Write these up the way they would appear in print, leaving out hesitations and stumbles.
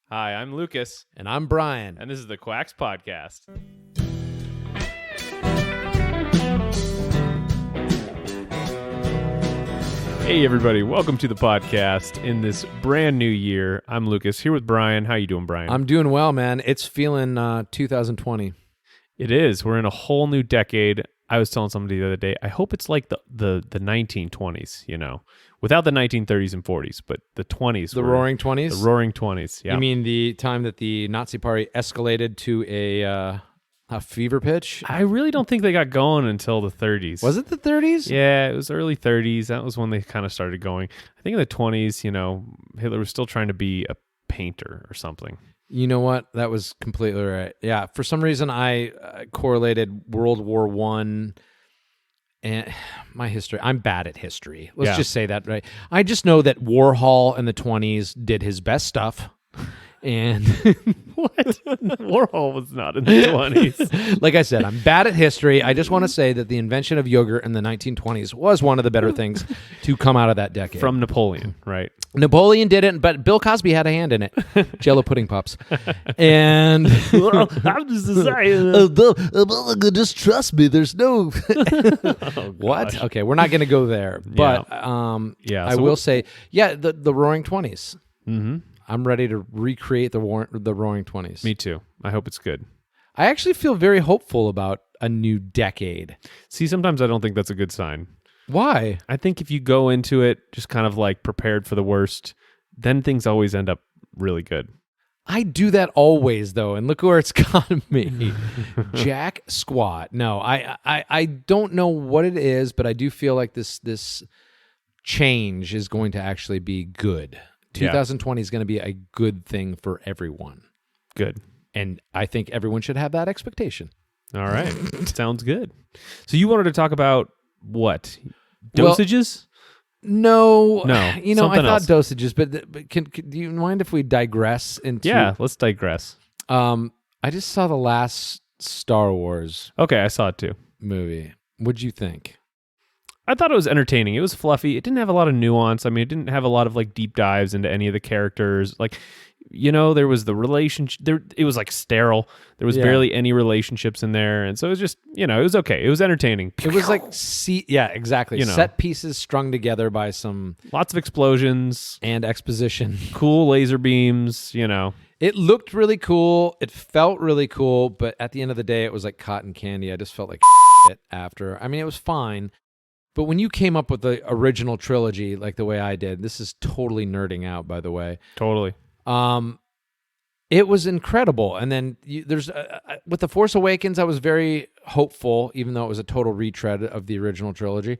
Hi, I'm Lucas, And I'm Brian. and this is the Quacks Podcast. Hey, everybody. Welcome to the podcast in this brand new year. I'm Lucas, here with Brian. How you doing, Brian? I'm doing well, man. It's feeling 2020. It is. We're in a whole new decade. I was telling somebody the other day, I hope it's like the 1920s, you know, without the 1930s and 40s, but the 20s. The Roaring 20s? The Roaring 20s, yeah. You mean the time that the Nazi Party escalated to a fever pitch? I really don't think they got going until the 30s. Was it the 30s? Yeah, it was early 30s. That was when they kind of started going. I think in the 20s, you know, Hitler was still trying to be a painter or something. You know what? That was completely right. Yeah, for some reason I correlated World War I and my history. I'm bad at history. Let's just say that, right? I just know that Warhol in the 20s did his best stuff. And What? Warhol was not in the 20s. like I said, I'm bad at history. I just want to say that the invention of yogurt in the 1920s was one of the better things to come out of that decade. From Napoleon, right? Napoleon didn't, but Bill Cosby had a hand in it. Jello pudding pops. And Well, I'm just saying. just trust me. There's no Oh, what? gosh. Okay, we're not going to go there. But Yeah, I so will say, the Roaring 20s. Mm-hmm. I'm ready to recreate the Roaring 20s. Me too. I hope it's good. I actually feel very hopeful about a new decade. See, sometimes I don't think that's a good sign. Why? I think if you go into it just kind of like prepared for the worst, then things always end up really good. I do that always, though, and look where it's gotten me. Jack squat. No, I don't know what it is, but I do feel like this change is going to actually be good. Yeah. 2020 is going to be a good thing for everyone, Good. and I think everyone should have that expectation. All right. Sounds good. So you wanted to talk about what? Well, Dosages? No, No, you know, I something thought else. dosages, but can do you mind if we digress into? Yeah, let's digress. I just saw the last Star Wars Okay, I saw it too. movie. What'd you think? I thought it was entertaining. It was fluffy. It didn't have a lot of nuance. I mean, it didn't have a lot of like deep dives into any of the characters. Like, you know, there was the relationship. It was like sterile. There was barely any relationships in there, and so it was just, you know, it was okay. It was entertaining. It was like exactly. You know. Set pieces strung together by some Lots of explosions, and exposition. cool laser beams. You know, It looked really cool. It felt really cool, but at the end of the day, it was like cotton candy. I just felt like shit after. I mean, it was fine. But when you came up with the original trilogy, like the way I did, this is totally nerding out, by the way. totally. It was incredible. And then there's with The Force Awakens, I was very hopeful, even though it was a total retread of the original trilogy.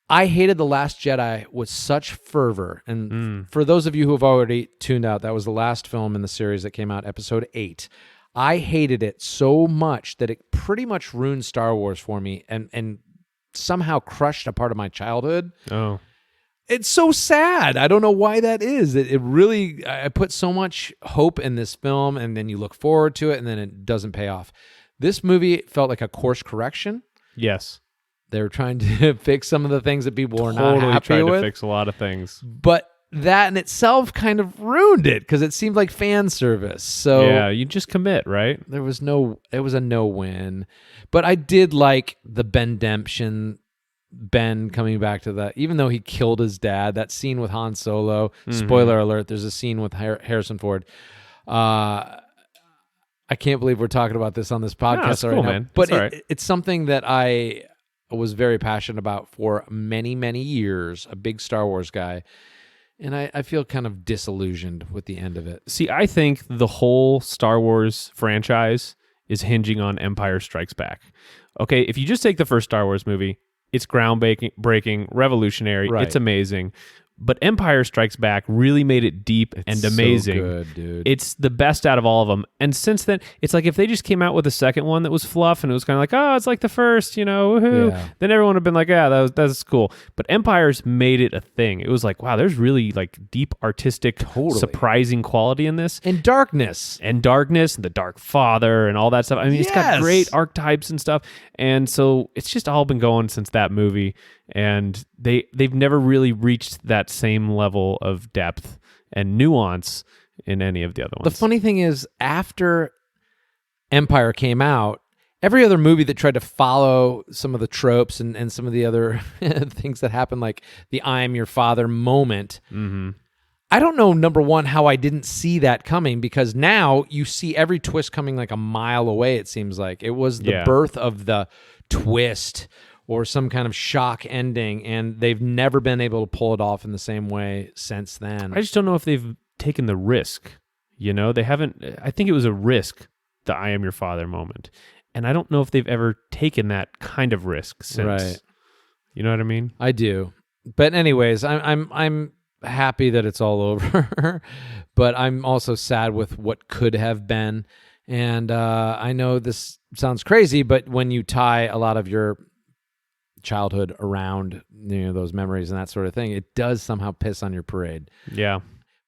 I hated The Last Jedi with such fervor. And for those of you who have already tuned out, that was the last film in the series that came out, episode 8. I hated it so much that it pretty much ruined Star Wars for me and somehow crushed a part of my childhood. Oh, It's so sad. I don't know why that is. It really, I put so much hope in this film, and then you look forward to it, and then it doesn't pay off. This movie felt like a course correction. yes. They were trying to fix some of the things that people were not Totally happy tried with. to fix a lot of things. But that in itself kind of ruined it because it seemed like fan service. So Yeah, you just commit, right? it was a no-win. But I did like the Ben-demption, Ben coming back to that, even though he killed his dad, that scene with Han Solo, spoiler alert, there's a scene with Harrison Ford. I can't believe we're talking about this on this podcast it's right cool, now. man. But It's all right. it's something that I was very passionate about for many, many years, a big Star Wars guy. And I feel kind of disillusioned with the end of it. See, I think the whole Star Wars franchise is hinging on Empire Strikes Back. Okay, if you just take the first Star Wars movie, it's groundbreaking, revolutionary, Right. it's amazing. But Empire Strikes Back really made it deep and amazing. So good, dude. It's the best out of all of them. And since then, it's like if they just came out with a second one that was fluff and it was kind of like, oh, it's like the first, you know, woohoo. Yeah. Then everyone would have been like, yeah, that's cool. But Empire's made it a thing. It was like, wow, there's really like deep artistic, surprising quality in this. And darkness. And darkness and the Dark Father and all that stuff. I mean, it's got Yes. great archetypes and stuff. And so it's just all been going since that movie. And they've never really reached that same level of depth and nuance in any of the other The ones. funny thing is, after Empire came out, every other movie that tried to follow some of the tropes and some of the other things that happen, like the I am your father moment, I don't know, number one, how I didn't see that coming, because now you see every twist coming like a mile away, it seems like. It was the birth of the twist or some kind of shock ending, and they've never been able to pull it off in the same way since then. I just don't know if they've taken the risk. You know, they haven't. I think it was a risk, the I am your father moment. And I don't know if they've ever taken that kind of risk since. Right. You know what I mean? I do. But anyways, I'm happy that it's all over, but I'm also sad with what could have been. And I know this sounds crazy, but when you tie a lot of your childhood around, you know, those memories and that sort of thing, it does somehow piss on your parade. Yeah.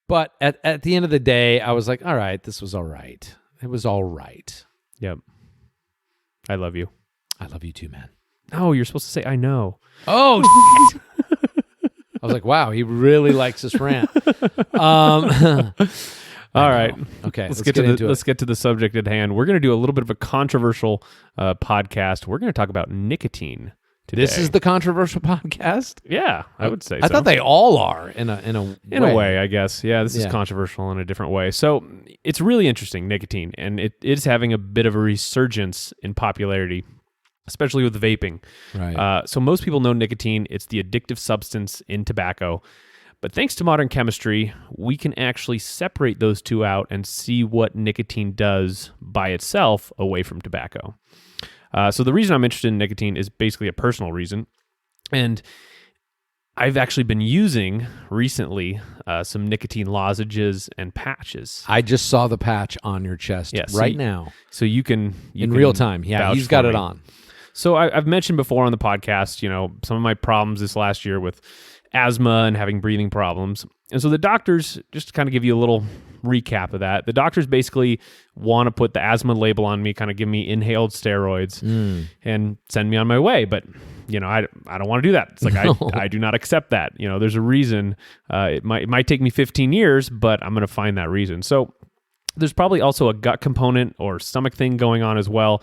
But at the end of the day, I was like, all right, this was all right. It was all right. Yep. I love you. I love you too, man. Oh, you're supposed to say I know. Oh, I was like, wow, he really likes this rant. All right. Okay. Let's get to the subject at hand. We're going to do a little bit of a controversial podcast. We're going to talk about nicotine today. This is the controversial podcast? Yeah, I would say I so. thought they all are in a way, I guess. Yeah, this is controversial in a different way. So it's really interesting, nicotine, and it is having a bit of a resurgence in popularity, especially with vaping. Right. So most people know nicotine. It's the addictive substance in tobacco. But thanks to modern chemistry, we can actually separate those two out and see what nicotine does by itself away from tobacco. So the reason I'm interested in nicotine is basically a personal reason. And I've actually been using recently some nicotine lozenges and patches. I just saw the patch on your chest now. So you can in real time. Yeah, he's got it on. So I've mentioned before on the podcast, you know, some of my problems this last year with asthma and having breathing problems. And so the doctors, just to kind of give you a little recap of that, the doctors basically want to put the asthma label on me, kind of give me inhaled steroids and send me on my way. But, you know, I don't want to do that. It's like, I do not accept that. You know, there's a reason. It might take me 15 years, but I'm going to find that reason. So there's probably also a gut component or stomach thing going on as well.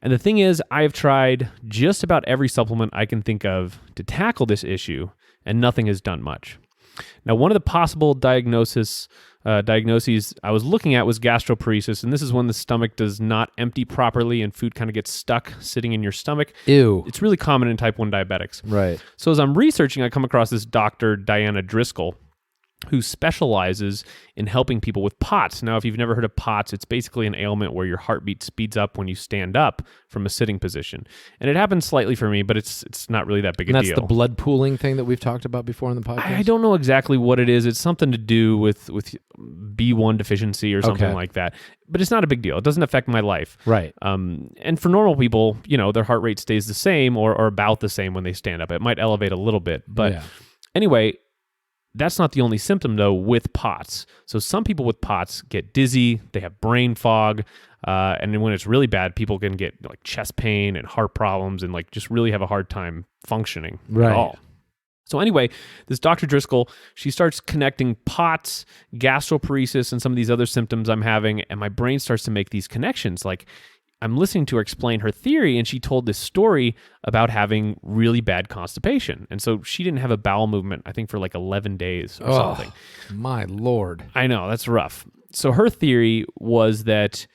And the thing is, I've tried just about every supplement I can think of to tackle this issue, and nothing has done much. Now, one of the possible diagnoses I was looking at was gastroparesis, and this is when the stomach does not empty properly and food kind of gets stuck sitting in your stomach. Ew. It's really common in type 1 diabetics. Right. So as I'm researching, I come across this Dr. Diana Driscoll, who specializes in helping people with POTS. Now, if you've never heard of POTS, it's basically an ailment where your heartbeat speeds up when you stand up from a sitting position. And it happens slightly for me, but it's not really that big a deal. That's the blood pooling thing that we've talked about before in the podcast? I don't know exactly what it is. It's something to do with B1 deficiency or something like that. But it's not a big deal. It doesn't affect my life. Right. And for normal people, you know, their heart rate stays the same or about the same when they stand up. It might elevate a little bit. But anyway, that's not the only symptom, though, with POTS. So some people with POTS get dizzy, they have brain fog, and then when it's really bad, people can get like chest pain and heart problems and like just really have a hard time functioning at all. So anyway, this Dr. Driscoll, she starts connecting POTS, gastroparesis, and some of these other symptoms I'm having, and my brain starts to make these connections. Like, I'm listening to her explain her theory, and she told this story about having really bad constipation. And so she didn't have a bowel movement, I think, for like 11 days or something. My Lord. I know, that's rough. So her theory was that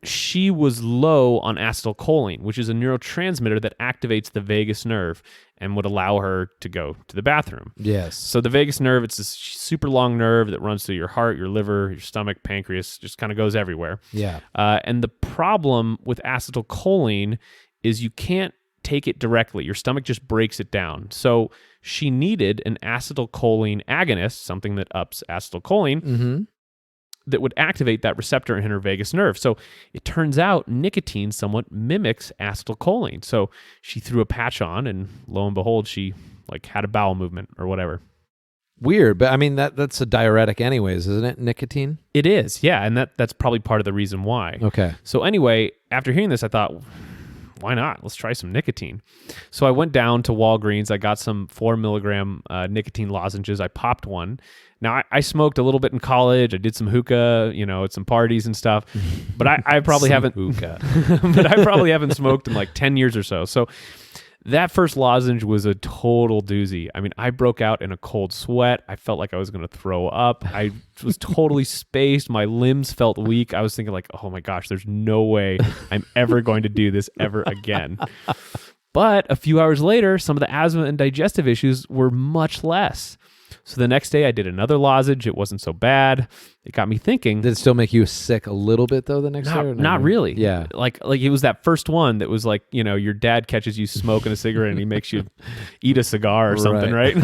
she was low on acetylcholine, which is a neurotransmitter that activates the vagus nerve and would allow her to go to the bathroom. Yes. So the vagus nerve, it's this super long nerve that runs through your heart, your liver, your stomach, pancreas, just kind of goes everywhere. Yeah. And the problem with acetylcholine is you can't take it directly. Your stomach just breaks it down. So she needed an acetylcholine agonist, something that ups acetylcholine, that would activate that receptor in her vagus nerve. So it turns out nicotine somewhat mimics acetylcholine. So she threw a patch on, and lo and behold, she like had a bowel movement or whatever. Weird, but I mean that's a diuretic anyways, isn't it? Nicotine? It is, yeah, and that's probably part of the reason why. Okay. So anyway, after hearing this, I thought, why not? Let's try some nicotine. So I went down to Walgreens. I got some 4 milligram nicotine lozenges. I popped one. Now, I smoked a little bit in college. I did some hookah, at some parties and stuff. But I probably haven't hookah. but I probably haven't smoked in like 10 years or so. So that first lozenge was a total doozy. I mean, I broke out in a cold sweat. I felt like I was going to throw up. I was totally spaced. My limbs felt weak. I was thinking like, oh my gosh, there's no way I'm ever going to do this ever again. But a few hours later, some of the asthma and digestive issues were much less. So the next day I did another lozenge. It wasn't so bad. It got me thinking. Did it still make you sick a little bit though the next day? Or not really. Yeah. Like it was that first one that was like, your dad catches you smoking a cigarette and he makes you eat a cigar or something, right?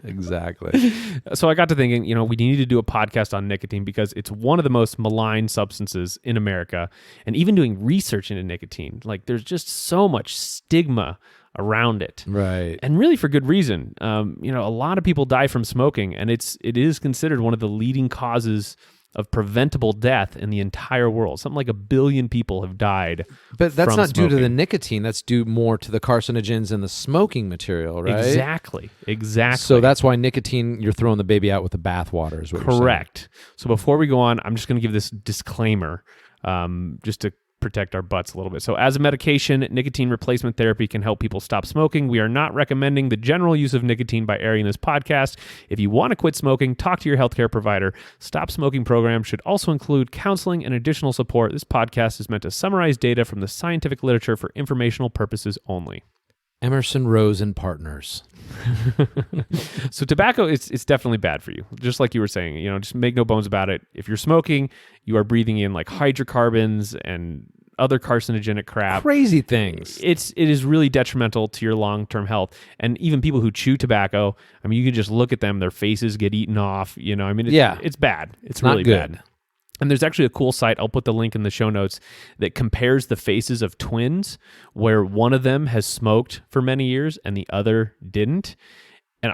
Exactly. So I got to thinking, we need to do a podcast on nicotine because it's one of the most maligned substances in America. And even doing research into nicotine, like there's just so much stigma around it, right? And really for good reason. A lot of people die from smoking, and it is considered one of the leading causes of preventable death in the entire world. Something like 1 billion people have died. But that's from not smoking. due to the nicotine. That's due more to the carcinogens and the smoking material, right? Exactly. So that's why nicotine, you're throwing the baby out with the bathwater, is what you're saying. Correct. So before we go on, I'm just going to give this disclaimer, just to protect our butts a little bit. So as a medication, nicotine replacement therapy can help people stop smoking. We are not recommending the general use of nicotine by airing this podcast. If you want to quit smoking, talk to your healthcare provider. Stop smoking programs should also include counseling and additional support. This podcast is meant to summarize data from the scientific literature for informational purposes only. Emerson, Rose, and Partners. So tobacco, it's definitely bad for you. Just like you were saying, just make no bones about it. If you're smoking, you are breathing in like hydrocarbons and other carcinogenic crap. Crazy things. It is really detrimental to your long-term health. And even people who chew tobacco, I mean, you can just look at them, their faces get eaten off, it's bad. It's really not good. bad. And there's actually a cool site, I'll put the link in the show notes, that compares the faces of twins where one of them has smoked for many years and the other didn't. And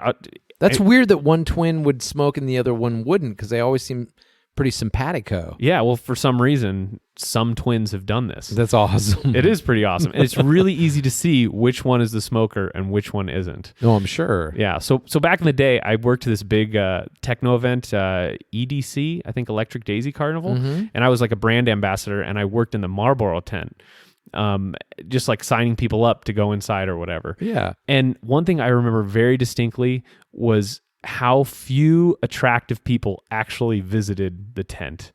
That's weird that one twin would smoke and the other one wouldn't, because they always seem pretty simpatico. Yeah, well, for some reason, some twins have done this. That's awesome. It is pretty awesome. And it's really easy to see which one is the smoker and which one isn't. No, I'm sure. Yeah, so back in the day, I worked at this big techno event, EDC, I think Electric Daisy Carnival, and I was like a brand ambassador, and I worked in the Marlboro tent, just like signing people up to go inside or whatever. Yeah. And one thing I remember very distinctly was how few attractive people actually visited the tent.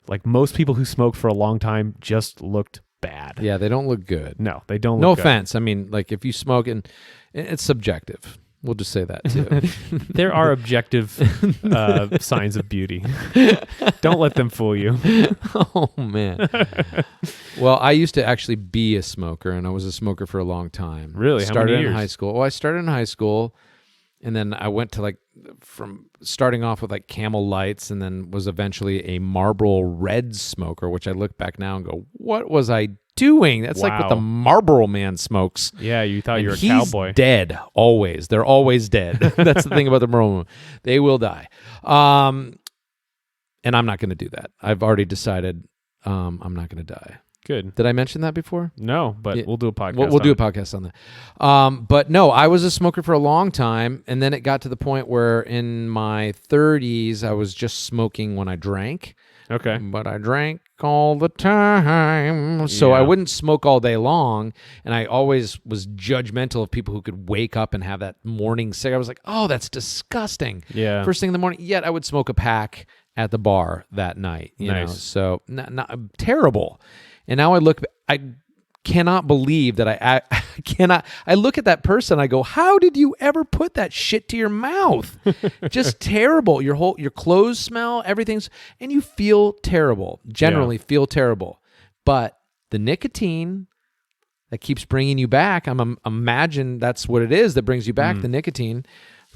Like most people who smoked for a long time just looked bad. Yeah, they don't look good. No, they don't No look good. offense. I mean, like if you smoke, and it's subjective. We'll just say that too. There are objective signs of beauty. Don't let them fool you. Oh, man. Well, I used to actually be a smoker, and I was a smoker for a long time. Really? How Started many in years? high school. Well, I started in high school, and then I went to from starting off with like Camel Lights, and then was eventually a Marlboro Red smoker, which I look back now and go, what was I doing? That's like what the Wow. Marlboro man smokes. Yeah, you thought And you were a he's cowboy. dead always. They're always dead. That's the thing about the Marlboro. They will die. And I'm not going to do that. I've already decided I'm not going to die. Good. Did I mention that before? No, but Yeah. we'll do a podcast. We'll do a podcast on that. But no, I was a smoker for a long time, and then it got to the point where in my 30s, I was just smoking when I drank. Okay. But I drank all the time, so I Yeah. wouldn't smoke all day long, and I always was judgmental of people who could wake up and have that morning cigarette. I was like, oh, that's disgusting. Yeah. First thing in the morning, yet I would smoke a pack at the bar that night. You know, Nice. so not terrible. And now I cannot believe that I look at that person, I go, how did you ever put that shit to your mouth? Just terrible. Your clothes smell, everything's, and you feel terrible. Generally feel terrible. But the nicotine that keeps bringing you back, imagine that's what it is that brings you back, the nicotine,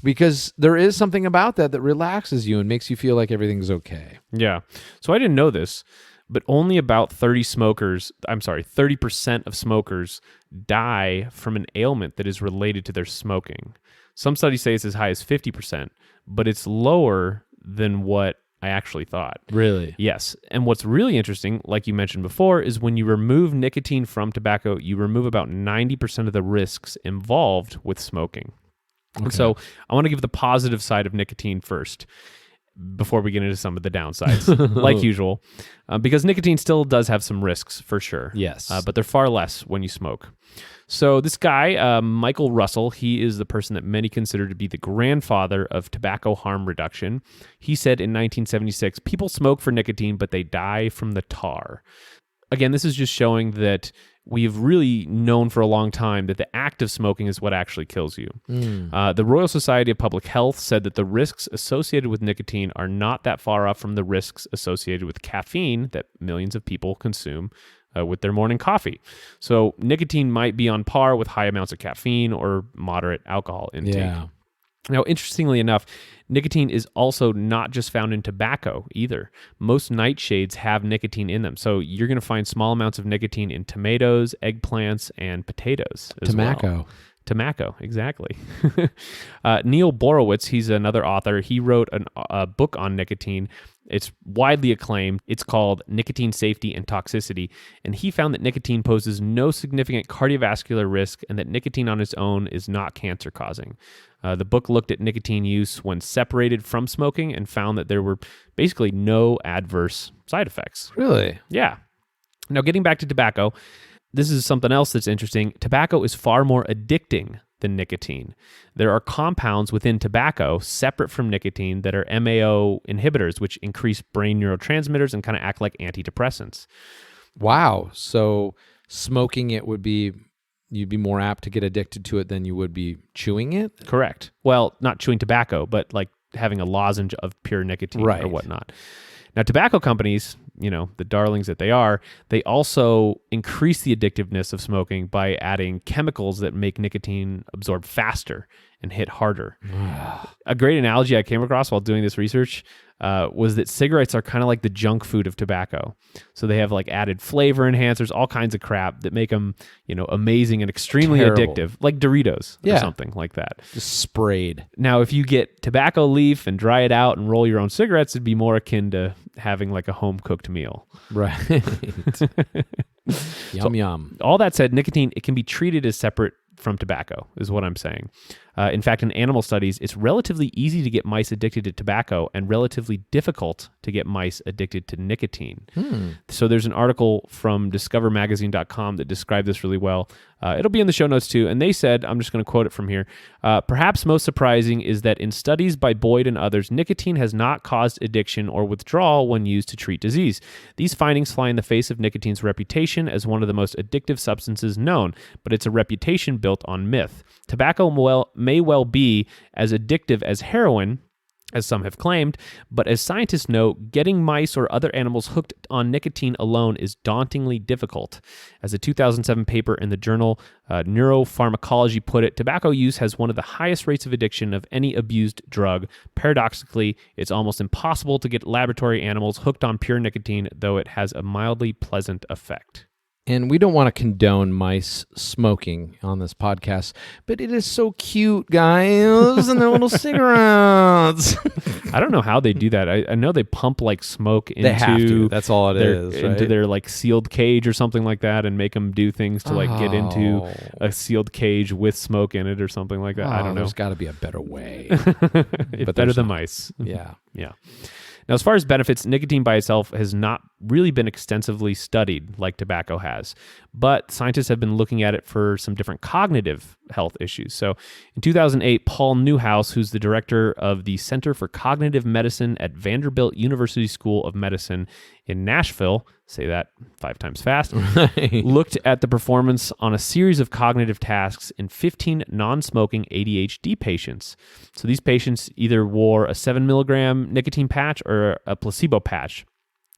because there is something about that relaxes you and makes you feel like everything's okay. Yeah. So I didn't know this, but only about 30% of smokers die from an ailment that is related to their smoking. Some studies say it's as high as 50%, but it's lower than what I actually thought. Really? Yes. And what's really interesting, like you mentioned before, is when you remove nicotine from tobacco, you remove about 90% of the risks involved with smoking. Okay. And so I want to give the positive side of nicotine first before we get into some of the downsides, like usual, because nicotine still does have some risks for sure. Yes. But they're far less when you smoke. So this guy, Michael Russell, he is the person that many consider to be the grandfather of tobacco harm reduction. He said in 1976, people smoke for nicotine, but they die from the tar. Again, this is just showing that we've really known for a long time that the act of smoking is what actually kills you. The Royal Society of Public Health said that the risks associated with nicotine are not that far off from the risks associated with caffeine that millions of people consume with their morning coffee. So nicotine might be on par with high amounts of caffeine or moderate alcohol intake. Yeah. Now, interestingly enough, nicotine is also not just found in tobacco either. Most nightshades have nicotine in them. So you're going to find small amounts of nicotine in tomatoes, eggplants, and potatoes as well. Tobacco, exactly. Neil Borowitz, he's another author. He wrote a book on nicotine. It's widely acclaimed. It's called Nicotine Safety and Toxicity. And he found that nicotine poses no significant cardiovascular risk and that nicotine on its own is not cancer causing. The book looked at nicotine use when separated from smoking and found that there were basically no adverse side effects. Really? Yeah. Now, getting back to tobacco, this is something else that's interesting. Tobacco is far more addicting than nicotine. There are compounds within tobacco separate from nicotine that are MAO inhibitors, which increase brain neurotransmitters and kind of act like antidepressants. Wow. So smoking it you'd be more apt to get addicted to it than you would be chewing it? Correct. Well, not chewing tobacco, but like having a lozenge of pure nicotine or whatnot. Now, tobacco companies, the darlings that they are, they also increase the addictiveness of smoking by adding chemicals that make nicotine absorb faster and hit harder. A great analogy I came across while doing this research was that cigarettes are kind of like the junk food of tobacco. So they have like added flavor enhancers, all kinds of crap that make them, amazing and extremely addictive, like Doritos or something like that. Just sprayed. Now, if you get tobacco leaf and dry it out and roll your own cigarettes, it'd be more akin to having like a home-cooked meal. Right. Yum. All that said, nicotine, it can be treated as separate from tobacco, is what I'm saying. In fact, in animal studies, it's relatively easy to get mice addicted to tobacco and relatively difficult to get mice addicted to nicotine. So there's an article from discovermagazine.com that described this really well. It'll be in the show notes too. And they said, I'm just going to quote it from here, perhaps most surprising is that in studies by Boyd and others, nicotine has not caused addiction or withdrawal when used to treat disease. These findings fly in the face of nicotine's reputation as one of the most addictive substances known, but it's a reputation built on myth. Tobacco may well be as addictive as heroin, as some have claimed, but as scientists know, getting mice or other animals hooked on nicotine alone is dauntingly difficult. As a 2007 paper in the journal Neuropharmacology put it, tobacco use has one of the highest rates of addiction of any abused drug. Paradoxically, it's almost impossible to get laboratory animals hooked on pure nicotine, though it has a mildly pleasant effect. And we don't want to condone mice smoking on this podcast, but it is so cute, guys, and their little cigarettes. I don't know how they do that. I know they pump like smoke into they have to. That's all it is, right? Into their like sealed cage or something like that, and make them do things to like get into a sealed cage with smoke in it or something like that. I don't know. There's got to be a better way. But better than mice. Yeah. Now, as far as benefits, nicotine by itself has not really been extensively studied like tobacco has, but scientists have been looking at it for some different cognitive health issues. So in 2008, Paul Newhouse, who's the director of the Center for Cognitive Medicine at Vanderbilt University School of Medicine in Nashville, say that 5 times fast, looked at the performance on a series of cognitive tasks in 15 non-smoking ADHD patients. So these patients either wore a 7 milligram nicotine patch or a placebo patch.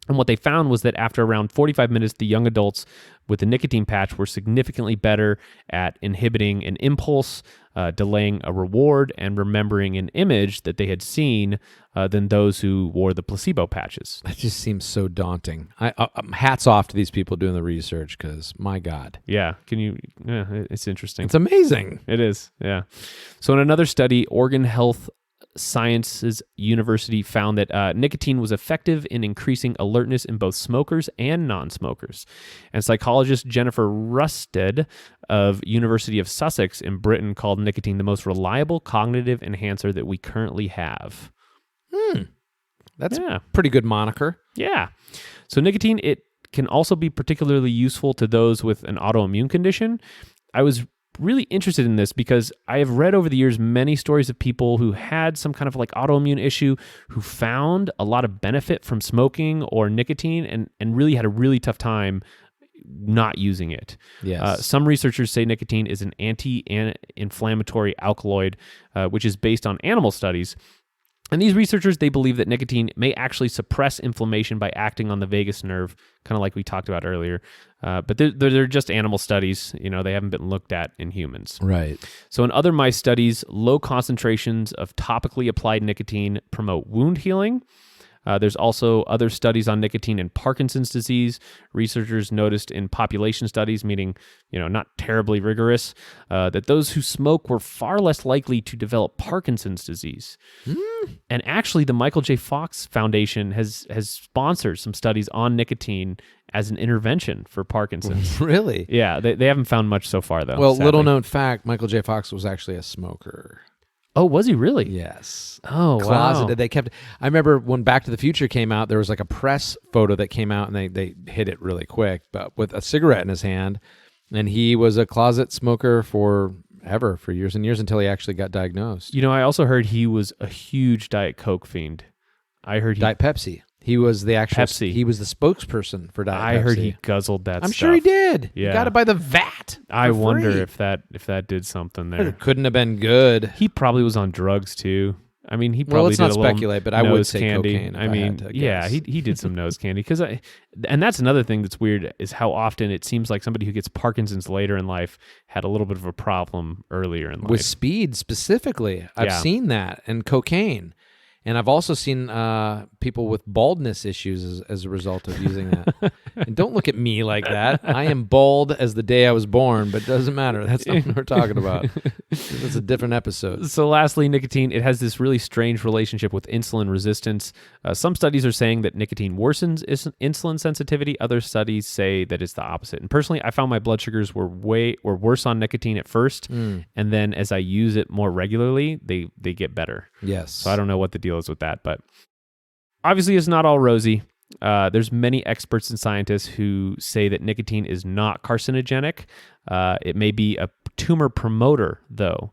And what they found was that after around 45 minutes, the young adults with the nicotine patch were significantly better at inhibiting an impulse, delaying a reward, and remembering an image that they had seen than those who wore the placebo patches. That just seems so daunting. Hats off to these people doing the research because, my God. Yeah. It's interesting. It's amazing. It is, yeah. So in another study, organ health Sciences University found that nicotine was effective in increasing alertness in both smokers and non-smokers. And psychologist Jennifer Rusted of University of Sussex in Britain called nicotine the most reliable cognitive enhancer that we currently have. That's a pretty good moniker. Yeah. So nicotine, it can also be particularly useful to those with an autoimmune condition. I was really interested in this because I have read over the years many stories of people who had some kind of like autoimmune issue who found a lot of benefit from smoking or nicotine and really had a really tough time not using it. Yes. Some researchers say nicotine is an anti-inflammatory alkaloid, which is based on animal studies. And these researchers, they believe that nicotine may actually suppress inflammation by acting on the vagus nerve, kind of like we talked about earlier. But they're just animal studies. They haven't been looked at in humans. Right. So in other mice studies, low concentrations of topically applied nicotine promote wound healing. There's also other studies on nicotine in Parkinson's disease. Researchers noticed in population studies, meaning not terribly rigorous, that those who smoke were far less likely to develop Parkinson's disease. And actually, the Michael J. Fox Foundation has sponsored some studies on nicotine as an intervention for Parkinson's. Really? Yeah, they haven't found much so far, though. Well, sadly. little known fact, Michael J. Fox was actually a smoker. Oh, was he really? Yes. Oh, Closeted. wow. They kept. I remember when Back to the Future came out, there was like a press photo that came out, and they hid it really quick, but with a cigarette in his hand, and he was a closet smoker for years and years until he actually got diagnosed. I also heard he was a huge Diet Coke fiend. I heard he Diet Pepsi. He was the actual. Pepsi. He was the spokesperson for Diet Pepsi. I heard he guzzled that I'm stuff. sure he did. Yeah. You got it by the vat. I for wonder free. if that did something there. It couldn't have been good. He probably was on drugs too. I mean, he Well, probably let's did not a little speculate, but I would nose say candy. cocaine if I I mean, had to yeah, guess. he did some nose candy and that's another thing that's weird is how often it seems like somebody who gets Parkinson's later in life had a little bit of a problem earlier in life. With speed specifically. I've Yeah. seen that, and cocaine. And I've also seen people with baldness issues as a result of using that. And don't look at me like that. I am bald as the day I was born, but it doesn't matter. That's not what we're talking about. That's a different episode. So lastly, nicotine, it has this really strange relationship with insulin resistance. Some studies are saying that nicotine worsens insulin sensitivity. Other studies say that it's the opposite. And personally, I found my blood sugars were worse on nicotine at first. And then as I use it more regularly, they get better. Yes. So I don't know what the deal is with that, but obviously it's not all rosy. There's many experts and scientists who say that nicotine is not carcinogenic. It may be a tumor promoter, though.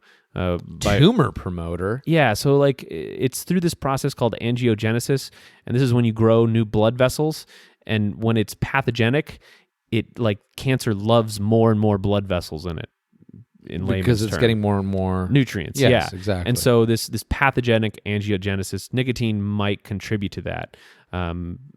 Tumor promoter? Yeah, so like it's through this process called angiogenesis, and this is when you grow new blood vessels, and when it's pathogenic, it like cancer loves more and more blood vessels in it. Because it's getting more and more nutrients. Yes, yeah, exactly. And so this pathogenic angiogenesis, nicotine might contribute to that,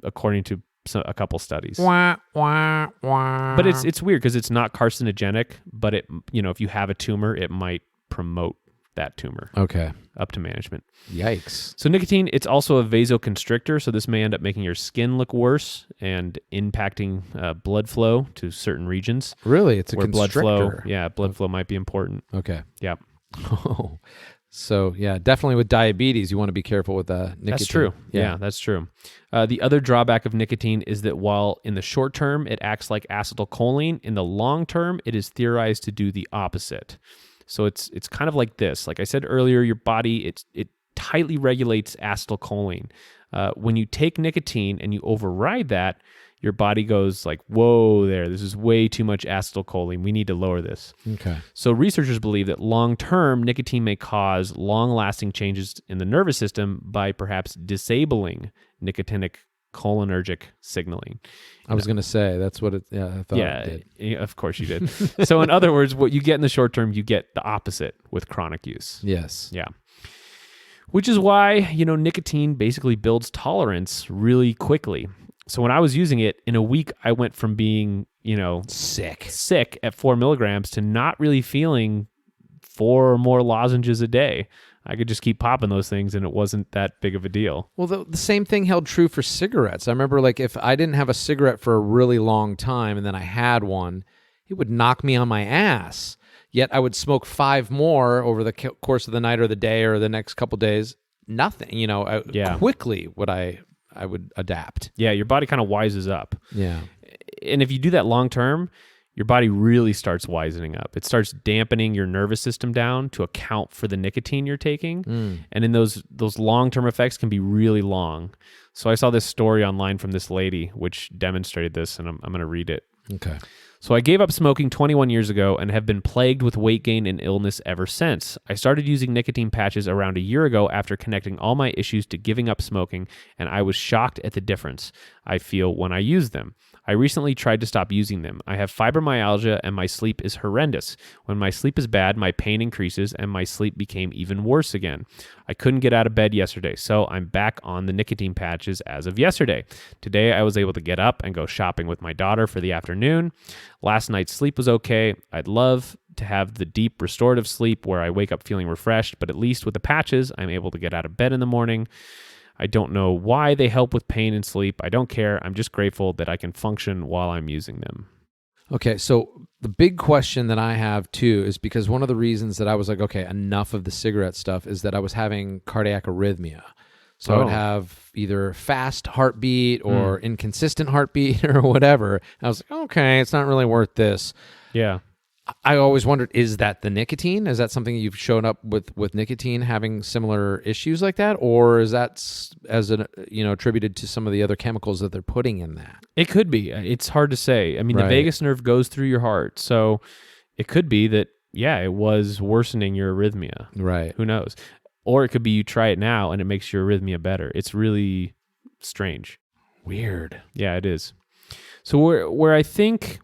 according to a couple studies. Wah, wah, wah. But it's weird because it's not carcinogenic. But it if you have a tumor, it might promote that tumor. Okay. Up to management. Yikes. So nicotine, it's also a vasoconstrictor, so this may end up making your skin look worse and impacting blood flow to certain regions. Really? It's a where constrictor. blood flow might be important. Okay. Yeah. Oh. So, yeah, definitely with diabetes, you want to be careful with nicotine. That's true. Yeah, that's true. The other drawback of nicotine is that while in the short term it acts like acetylcholine, in the long term it is theorized to do the opposite. So it's kind of like this. Like I said earlier, your body, it tightly regulates acetylcholine. When you take nicotine and you override that, your body goes like, whoa there, this is way too much acetylcholine. We need to lower this. Okay. So researchers believe that long-term, nicotine may cause long-lasting changes in the nervous system by perhaps disabling nicotinic cholinergic signaling. I was going to say, that's what it, I thought it did. Yeah, of course you did. So in other words, what you get in the short term, you get the opposite with chronic use. Yes. Yeah. Which is why, nicotine basically builds tolerance really quickly. So when I was using it, in a week, I went from being, sick at 4 milligrams to not really feeling 4 or more lozenges a day. I could just keep popping those things and it wasn't that big of a deal. Well, the same thing held true for cigarettes. I remember like if I didn't have a cigarette for a really long time and then I had one, it would knock me on my ass. Yet I would smoke 5 more over the course of the night or the day or the next couple days nothing. Yeah. Quickly I would adapt. Yeah, your body kind of wises up. Yeah. And if you do that long term, your body really starts wisening up. It starts dampening your nervous system down to account for the nicotine you're taking. And then those long-term effects can be really long. So I saw this story online from this lady which demonstrated this, and I'm going to read it. Okay. So I gave up smoking 21 years ago and have been plagued with weight gain and illness ever since. I started using nicotine patches around a year ago after connecting all my issues to giving up smoking, and I was shocked at the difference I feel when I use them. I recently tried to stop using them. I have fibromyalgia and my sleep is horrendous. When my sleep is bad, my pain increases and my sleep became even worse again. I couldn't get out of bed yesterday, so I'm back on the nicotine patches as of yesterday. Today, I was able to get up and go shopping with my daughter for the afternoon. Last night's sleep was okay. I'd love to have the deep restorative sleep where I wake up feeling refreshed, but at least with the patches, I'm able to get out of bed in the morning. I don't know why they help with pain and sleep. I don't care. I'm just grateful that I can function while I'm using them. Okay, so the big question that I have too is because one of the reasons that I was like, okay, enough of the cigarette stuff is that I was having cardiac arrhythmia. So I would have either fast heartbeat or inconsistent heartbeat or whatever. And I was like, okay, it's not really worth this. Yeah. I always wondered, is that the nicotine? Is that something you've shown up with nicotine having similar issues like that? Or is that attributed to some of the other chemicals that they're putting in that? It could be. It's hard to say. I mean, Right. The vagus nerve goes through your heart. So it could be that, it was worsening your arrhythmia. Right. Who knows? Or it could be you try it now and it makes your arrhythmia better. It's really strange. Weird. Yeah, it is. So where I think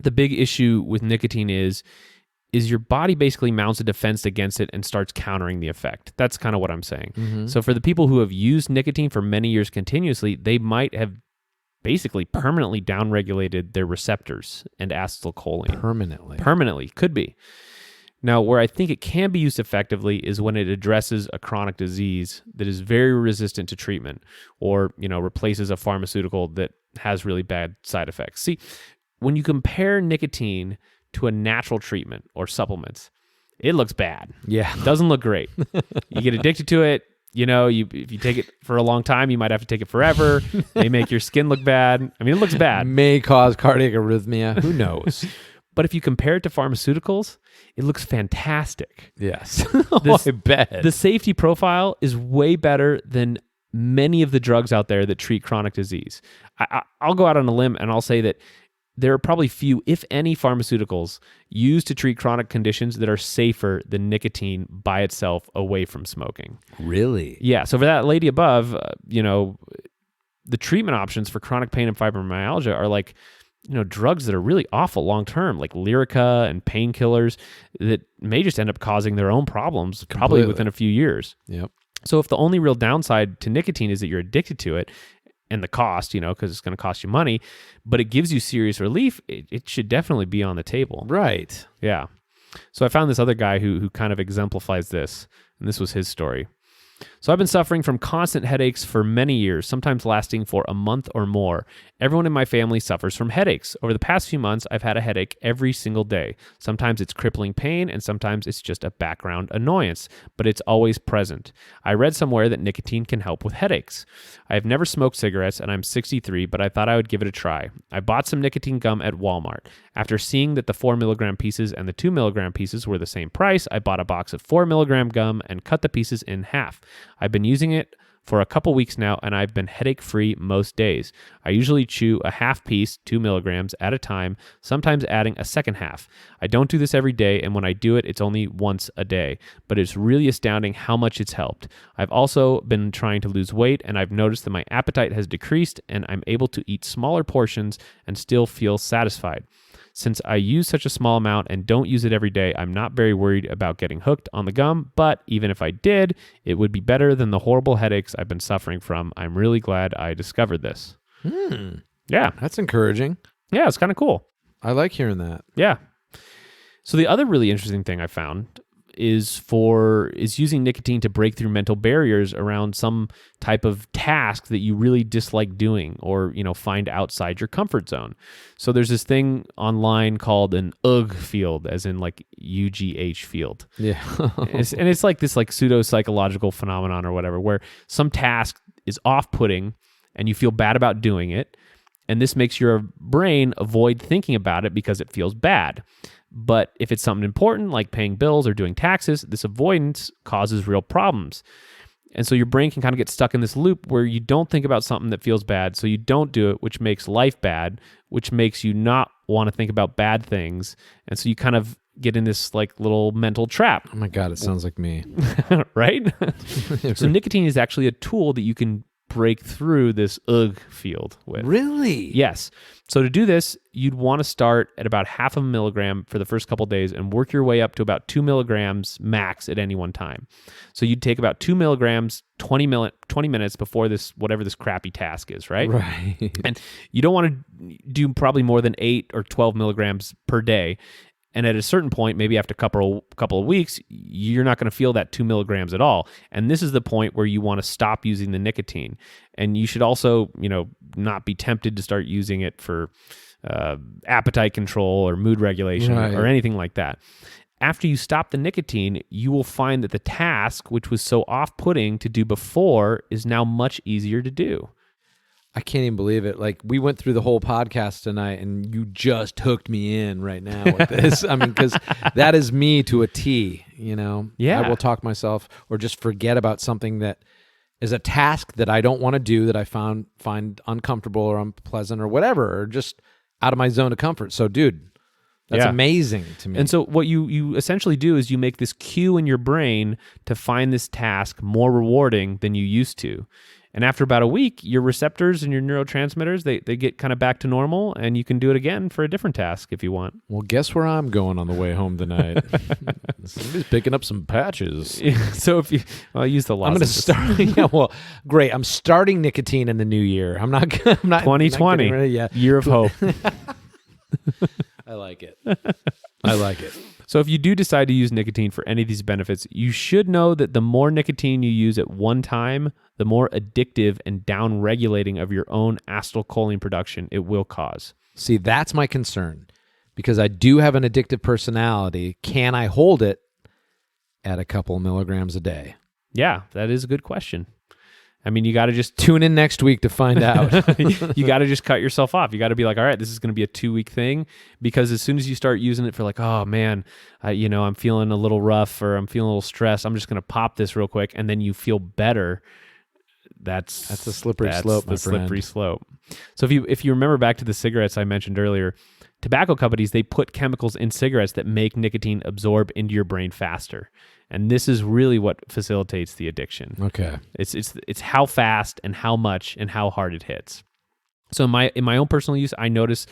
the big issue with nicotine is your body basically mounts a defense against it and starts countering the effect. That's kind of what I'm saying. Mm-hmm. So for the people who have used nicotine for many years continuously, they might have basically permanently downregulated their receptors and acetylcholine. Permanently. Could be. Now, where I think it can be used effectively is when it addresses a chronic disease that is very resistant to treatment or, replaces a pharmaceutical that has really bad side effects. See, when you compare nicotine to a natural treatment or supplements, it looks bad. Yeah. It doesn't look great. You get addicted to it. If you take it for a long time, you might have to take it forever. They make your skin look bad. I mean, it looks bad. May cause cardiac arrhythmia. Who knows? But if you compare it to pharmaceuticals, it looks fantastic. Yes. I bet. The safety profile is way better than many of the drugs out there that treat chronic disease. I'll go out on a limb and I'll say that there are probably few, if any, pharmaceuticals used to treat chronic conditions that are safer than nicotine by itself away from smoking. Really? Yeah. So for that lady above, the treatment options for chronic pain and fibromyalgia are like, drugs that are really awful long-term, like Lyrica and painkillers that may just end up causing their own problems probably within a few years. Yep. So if the only real downside to nicotine is that you're addicted to it, and the cost, because it's going to cost you money, but it gives you serious relief, it should definitely be on the table. Right. Yeah. So I found this other guy who kind of exemplifies this, and this was his story. So I've been suffering from constant headaches for many years, sometimes lasting for a month or more. Everyone in my family suffers from headaches. Over the past few months, I've had a headache every single day. Sometimes it's crippling pain, and sometimes it's just a background annoyance, but it's always present. I read somewhere that nicotine can help with headaches. I have never smoked cigarettes, and I'm 63, but I thought I would give it a try. I bought some nicotine gum at Walmart. After seeing that the 4 milligram pieces and the 2 milligram pieces were the same price, I bought a box of 4 milligram gum and cut the pieces in half. I've been using it for a couple weeks now, and I've been headache-free most days. I usually chew a half piece, 2 milligrams, at a time, sometimes adding a second half. I don't do this every day, and when I do it, it's only once a day, but it's really astounding how much it's helped. I've also been trying to lose weight, and I've noticed that my appetite has decreased, and I'm able to eat smaller portions and still feel satisfied. Since I use such a small amount and don't use it every day, I'm not very worried about getting hooked on the gum, but even if I did, it would be better than the horrible headaches I've been suffering from. I'm really glad I discovered this. Yeah. That's encouraging. Yeah, it's kind of cool. I like hearing that. Yeah. So the other really interesting thing I found is using nicotine to break through mental barriers around some type of task that you really dislike doing, or find outside your comfort zone. So there's this thing online called an UGH field, as in like UGH field. Yeah. and it's like this like pseudo psychological phenomenon or whatever, where some task is off-putting and you feel bad about doing it, and this makes your brain avoid thinking about it because it feels bad. But if it's something important like paying bills or doing taxes, this avoidance causes real problems. And so your brain can kind of get stuck in this loop where you don't think about something that feels bad, so you don't do it, which makes life bad, which makes you not want to think about bad things. And so you kind of get in this like little mental trap. Oh my God, it sounds like me. Right? So nicotine is actually a tool that you can break through this UGH field with. Really? Yes. So to do this, you'd want to start at about 0.5 milligram for the first couple of days and work your way up to about 2 milligrams max at any one time. So you'd take about 2 milligrams 20 minutes before this, whatever this crappy task is, right? Right. And you don't want to do probably more than 8 or 12 milligrams per day. And at a certain point, maybe after a couple of weeks, you're not going to feel that 2 milligrams at all. And this is the point where you want to stop using the nicotine. And you should also, not be tempted to start using it for appetite control or mood regulation or anything like that. After you stop the nicotine, you will find that the task, which was so off-putting to do before, is now much easier to do. I can't even believe it. Like, we went through the whole podcast tonight and you just hooked me in right now with this. I mean, because that is me to a T, Yeah. I will talk myself or just forget about something that is a task that I don't want to do, that I find uncomfortable or unpleasant or whatever, or just out of my zone of comfort. So, dude, that's amazing to me. And so what you essentially do is you make this cue in your brain to find this task more rewarding than you used to. And after about a week, your receptors and your neurotransmitters, they get kind of back to normal, and you can do it again for a different task if you want. Well, guess where I'm going on the way home tonight? Somebody's picking up some patches. So if you use the lozenges. I'm going to start. Great. I'm starting nicotine in the new year. I'm not 2020, year of hope. I like it. I like it. So if you do decide to use nicotine for any of these benefits, you should know that the more nicotine you use at one time, the more addictive and down-regulating of your own acetylcholine production it will cause. See, that's my concern, because I do have an addictive personality. Can I hold it at a couple milligrams a day? Yeah, that is a good question. I mean, you got to just tune in next week to find out. You got to just cut yourself off. You got to be like, all right, this is going to be a 2-week thing, because as soon as you start using it for like, oh man, I'm feeling a little rough or I'm feeling a little stressed, I'm just going to pop this real quick, and then you feel better. That's a slippery slope, my friend. Slippery slope. So if you remember back to the cigarettes I mentioned earlier, tobacco companies, they put chemicals in cigarettes that make nicotine absorb into your brain faster. And this is really what facilitates the addiction. Okay. It's how fast and how much and how hard it hits. So in my own personal use, I notice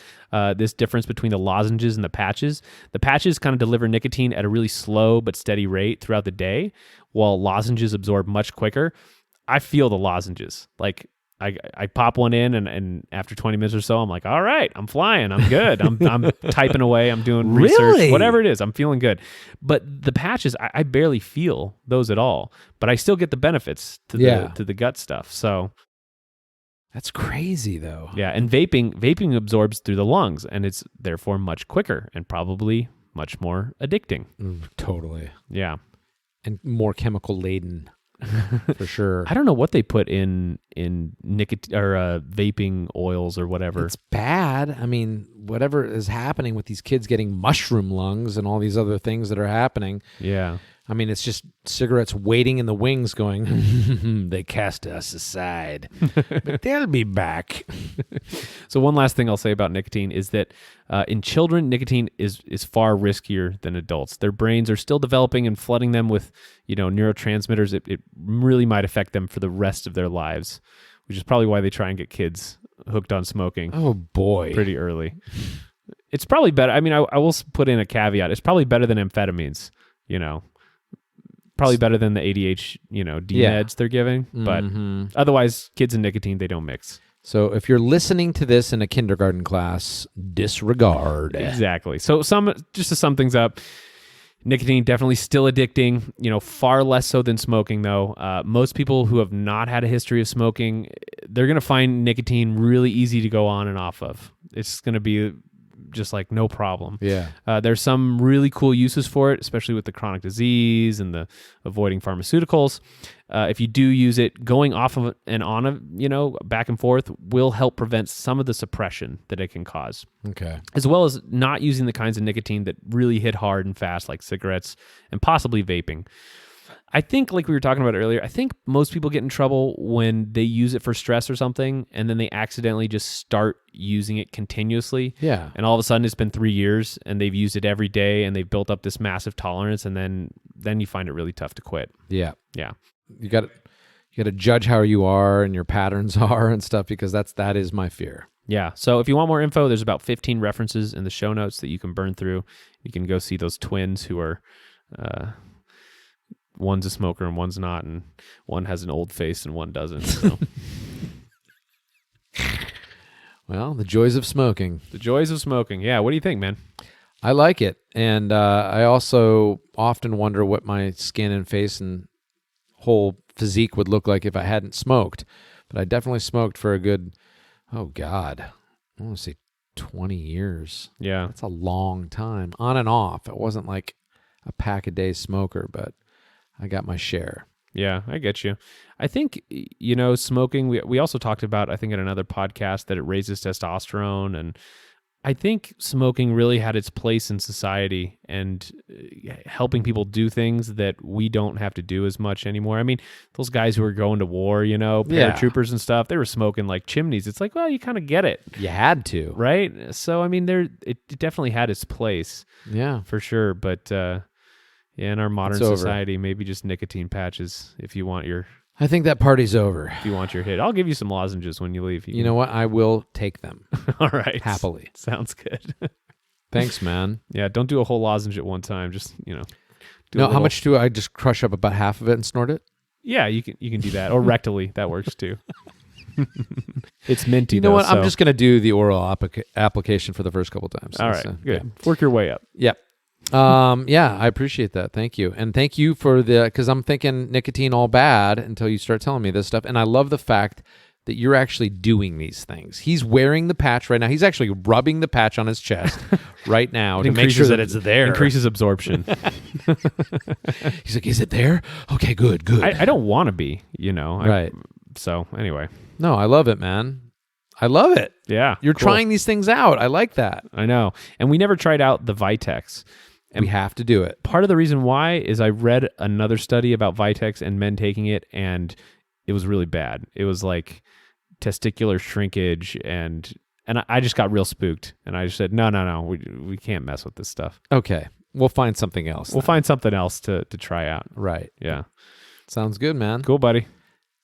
this difference between the lozenges and the patches. The patches kind of deliver nicotine at a really slow but steady rate throughout the day, while lozenges absorb much quicker. I feel the lozenges. Like, I pop one in, and after 20 minutes or so, I'm like, all right, I'm flying. I'm good. I'm typing away. I'm doing research. Really? Whatever it is, I'm feeling good. But the patches, I barely feel those at all. But I still get the benefits to the gut stuff. So that's crazy, though. Yeah, and vaping absorbs through the lungs, and it's therefore much quicker and probably much more addicting. Totally. Yeah. And more chemical laden. For sure. I don't know what they put in nicotine or vaping oils or whatever. It's bad. I mean, whatever is happening with these kids getting mushroom lungs and all these other things that are happening. Yeah. I mean, it's just cigarettes waiting in the wings going, they cast us aside, but they'll be back. So one last thing I'll say about nicotine is that in children, nicotine is far riskier than adults. Their brains are still developing and flooding them with, neurotransmitters. It really might affect them for the rest of their lives, which is probably why they try and get kids hooked on smoking. Oh, boy. Pretty early. It's probably better. I mean, I will put in a caveat. It's probably better than amphetamines, Probably better than the ADH, D-meds they're giving. But otherwise, kids and nicotine, they don't mix. So if you're listening to this in a kindergarten class, disregard. Exactly. So just to sum things up, Nicotine definitely still addicting, far less so than smoking though. Most people who have not had a history of smoking, they're going to find nicotine really easy to go on and off of. It's going to be just like no problem. Yeah. There's some really cool uses for it, especially with the chronic disease and the avoiding pharmaceuticals. If you do use it, going off of and on of, back and forth will help prevent some of the suppression that it can cause. Okay. As well as not using the kinds of nicotine that really hit hard and fast, like cigarettes and possibly vaping. I think, like we were talking about earlier, I think most people get in trouble when they use it for stress or something, and then they accidentally just start using it continuously. Yeah. And all of a sudden, it's been 3 years, and they've used it every day, and they've built up this massive tolerance, and then you find it really tough to quit. Yeah. Yeah. You got to judge how you are and your patterns are and stuff, because that is my fear. Yeah. So if you want more info, there's about 15 references in the show notes that you can burn through. You can go see those twins who are... one's a smoker and one's not, and one has an old face and one doesn't. So. Well, the joys of smoking. The joys of smoking. Yeah, what do you think, man? I like it. And I also often wonder what my skin and face and whole physique would look like if I hadn't smoked. But I definitely smoked for a good, I want to say 20 years. Yeah. That's a long time. On and off. It wasn't like a pack-a-day smoker, but I got my share. Yeah, I get you. I think, smoking, we also talked about, I think in another podcast, that it raises testosterone. And I think smoking really had its place in society and helping people do things that we don't have to do as much anymore. I mean, those guys who were going to war, paratroopers and stuff, they were smoking like chimneys. It's like, well, you kind of get it. You had to. Right? So, I mean, it definitely had its place. Yeah. For sure. But, in our modern society, maybe just nicotine patches if you want your... I think that party's over. If you want your hit. I'll give you some lozenges when you leave. You know what? I will take them. All right. Happily. Sounds good. Thanks, man. Yeah, don't do a whole lozenge at one time. Just, do how much do I just crush up about half of it and snort it? Yeah, you can do that. Or rectally. That works too. It's minty. You know what? I'm just going to do the oral application for the first couple times. All right. Good. Yeah. Work your way up. Yep. Yeah, I appreciate that. Thank you. And thank you for because I'm thinking nicotine all bad until you start telling me this stuff. And I love the fact that you're actually doing these things. He's wearing the patch right now. He's actually rubbing the patch on his chest right now to make sure that it's there. Increases absorption. He's like, is it there? Okay, good. I don't want to be, Right. So anyway. No, I love it, man. I love it. Yeah. You're trying these things out. I like that. I know. And we never tried out the Vitex. And we have to do it. Part of the reason why is I read another study about Vitex and men taking it, and it was really bad. It was like testicular shrinkage, and I just got real spooked, and I just said, no, we can't mess with this stuff. Okay. We'll find something else. We'll find something else to try out. Right. Yeah. Sounds good, man. Cool, buddy.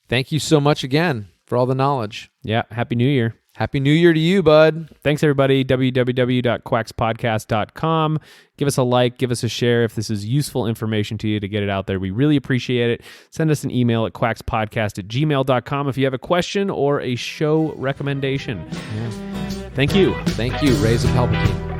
Thank you so much again for all the knowledge. Yeah. Happy New Year. Happy New Year to you, bud. Thanks, everybody. www.quackspodcast.com. Give us a like, give us a share if this is useful information to you to get it out there. We really appreciate it. Send us an email at quackspodcast@gmail.com if you have a question or a show recommendation. Yeah. Thank you. Thank you. Raise a Palpatine.